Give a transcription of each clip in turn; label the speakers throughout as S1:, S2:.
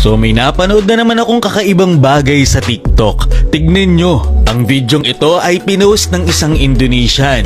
S1: So may napanood na naman akong kakaibang bagay sa TikTok. Tignan nyo, ang videong ito ay pinost ng isang Indonesian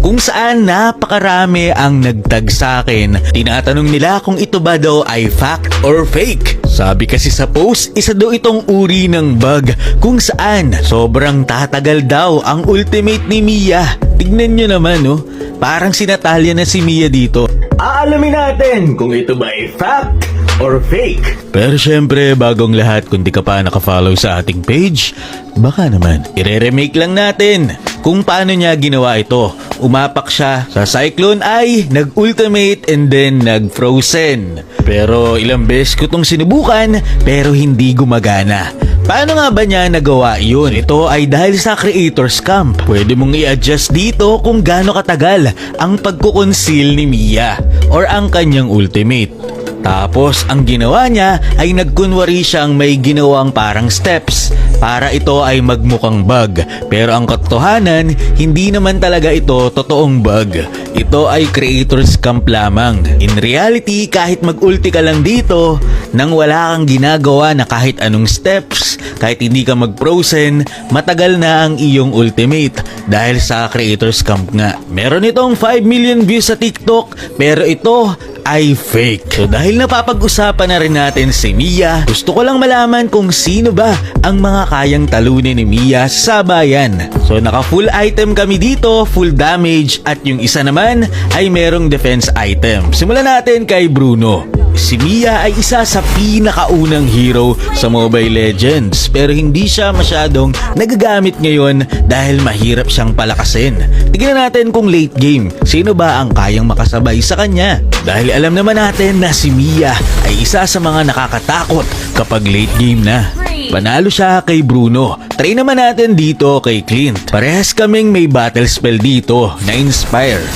S1: kung saan napakarami ang nagtag sa akin. Tinatanong nila kung ito ba daw ay fact or fake. Sabi kasi sa post, isa daw itong uri ng bug kung saan sobrang tatagal daw ang ultimate ni Mia. Tignan nyo naman, oh. Parang sinatalya na si Mia dito. Aalamin natin kung ito ba ay fact or fake. Pero syempre, bagong lahat, kung di ka pa nakafollow sa ating page, baka naman, ire-remake lang natin kung paano niya ginawa ito. Umapak siya sa Cyclone Eye, nag-ultimate and then nag-frozen. Pero ilang beses ko itong sinubukan pero hindi gumagana. Paano nga ba niya nagawa yun? Ito ay dahil sa Creator's Camp. Pwede mong i-adjust dito kung gaano katagal ang pagkukonceal ni Mia or ang kanyang ultimate. Tapos ang ginawa niya ay nagkunwari siyang may ginawang parang steps para ito ay magmukhang bug. Pero ang katotohanan, hindi naman talaga ito totoong bug. Ito ay Creator's Camp lamang. In reality, kahit mag-ulti ka lang dito, nang wala kang ginagawa na kahit anong steps, kahit hindi ka mag-frozen, matagal na ang iyong ultimate dahil sa Creator's Camp nga. Meron itong 5 million views sa TikTok, pero ito ay fake. So dahil napapag-usapan na rin natin si Mia, gusto ko lang malaman kung sino ba ang mga kayang talunin ni Mia sa sabayan. So naka full item kami dito, full damage, at yung isa naman ay merong defense item. Simulan natin kay Bruno. Si Mia ay isa sa pinakaunang hero sa Mobile Legends pero hindi siya masyadong nagagamit ngayon dahil mahirap siyang palakasin. Tignan natin kung late game, sino ba ang kayang makasabay sa kanya? Dahil alam naman natin na si Mia ay isa sa mga nakakatakot kapag late game na. Panalo siya kay Bruno. Try naman natin dito kay Clint. Parehas kaming may battle spell dito na Inspire.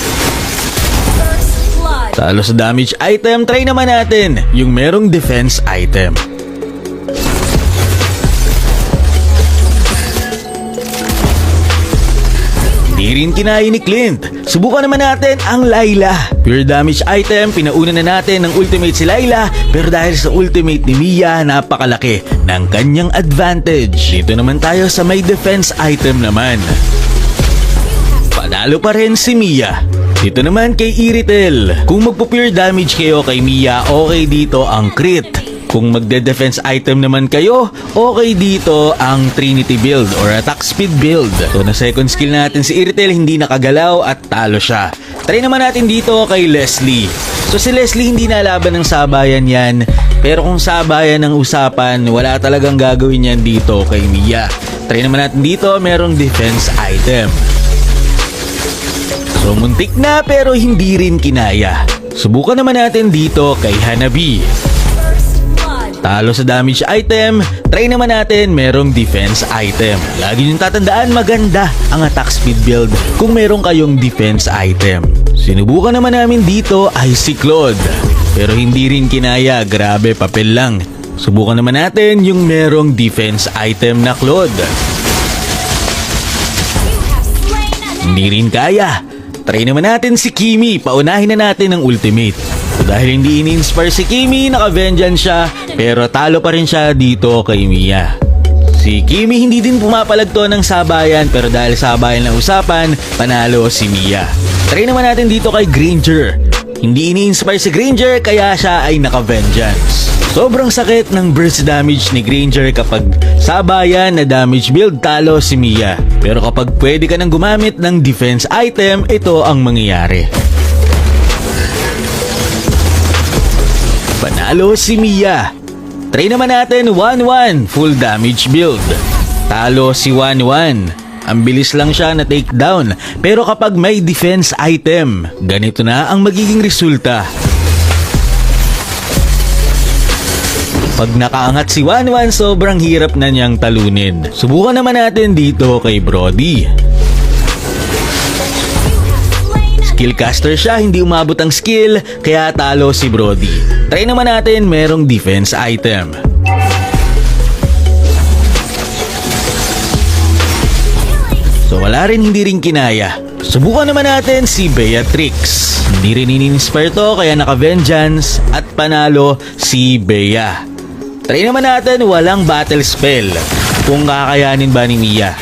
S1: Talo sa damage item, try naman natin yung merong defense item. Hindi rin kinaya ni Clint. Subukan naman natin ang Layla. Pure damage item, pinauna na natin ng ultimate si Layla, pero dahil sa ultimate ni Mia, napakalaki ng kanyang advantage. Dito naman tayo sa may defense item naman. Panalo pa rin si Mia. Dito naman kay Iritel. Kung magpo-pure damage kayo kay Mia, okay dito ang crit. Kung magde-defense item naman kayo, okay dito ang Trinity build or attack speed build. So na second skill natin si Iritel, hindi nakagalaw at talo siya. Try naman natin dito kay Leslie. So si Leslie hindi nalaban ng sabayan yan. Pero kung sabayan ng usapan, wala talagang gagawin yan dito kay Mia. Try naman natin dito, merong defense item. So muntik na pero hindi rin kinaya. Subukan naman natin dito kay Hanabi. Talo sa damage item, try naman natin merong defense item. Lagi niyong tatandaan, maganda ang attack speed build kung meron kayong defense item. Sinubukan naman namin dito ay si Claude. Pero hindi rin kinaya, grabe, papel lang. Subukan naman natin yung merong defense item na Claude. Hindi rin kaya. Try naman natin si Kimi, paunahin na natin ang ultimate. So dahil hindi ini-inspire si Kimi, naka-vengeance siya, pero talo pa rin siya dito kay Mia. Si Kimi hindi din pumapalagto ng sabayan, pero dahil sabayan ng usapan, panalo si Mia. Try naman natin dito kay Granger. Hindi ini-inspire si Granger, kaya siya ay naka-vengeance. Sobrang sakit ng burst damage ni Granger kapag sabayan na damage build, talo si Mia. Pero kapag pwede ka nang gumamit ng defense item, ito ang mangyayari. Panalo si Mia. Try naman natin 1-1 full damage build. Talo si 1-1. Ang bilis lang siya na takedown. Pero kapag may defense item, ganito na ang magiging resulta. Pag nakaangat si 1-1, sobrang hirap na niyang talunin. Subukan naman natin dito kay Brody. Skillcaster siya, hindi umabot ang skill, kaya talo si Brody. Try naman natin merong defense item. So wala rin, hindi rin kinaya. Subukan naman natin si Beatrix. Hindi rin ini-inspire to, kaya naka-vengeance at panalo si Bea. Try naman natin walang battle spell. Kung kakayanin ba ni Mia.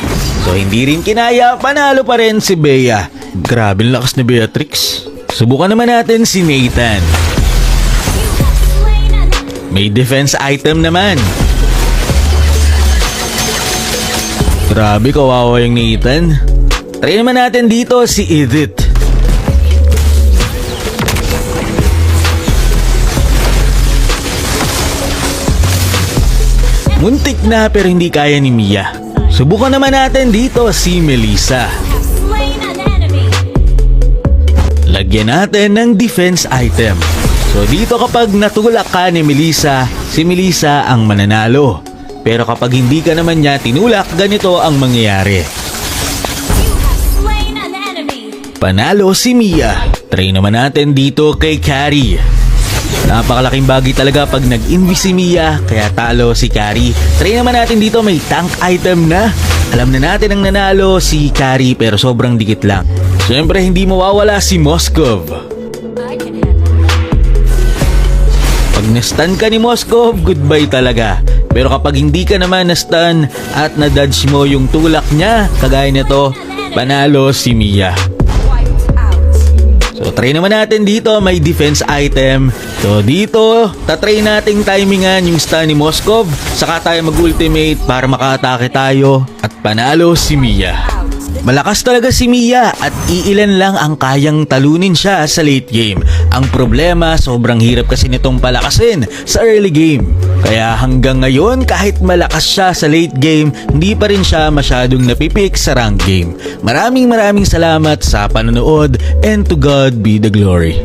S1: So hindi rin kinaya, panalo pa rin si Bea. Grabe ang lakas ni Beatrix. Subukan naman natin si Nathan. May defense item naman. Grabe, kawawa yung Nathan. Try naman natin dito si Edith. Muntik na pero hindi kaya ni Mia. Subukan naman natin dito si Melissa. Lagyan natin ng defense item. So dito kapag natulak ka ni Melissa, si Melissa ang mananalo. Pero kapag hindi ka naman niya tinulak, ganito ang mangyayari. Panalo si Mia. Try naman natin dito kay Carrie. Napakalaking bagay talaga pag nag-invis si Mia, kaya talo si Carrie. Try naman natin dito, may tank item na. Alam na natin ang nanalo si Carrie pero sobrang dikit lang. Siyempre hindi mawawala si Moskov. Pag na-stun ka ni Moskov, goodbye talaga. Pero kapag hindi ka naman na-stun at na-dodge mo yung tulak niya, kagaya nito, panalo si Mia. So try naman natin dito, may defense item. So dito, tatry nating timingan yung stun ni Moskov. Saka tayo mag-ultimate para maka-atake tayo. At panalo si Mia. Malakas talaga si Mia at iilan lang ang kayang talunin siya sa late game. Ang problema, sobrang hirap kasi nitong palakasin sa early game. Kaya hanggang ngayon, kahit malakas siya sa late game, hindi pa rin siya masyadong napipik sa rank game. Maraming salamat sa panonood and to God be the glory.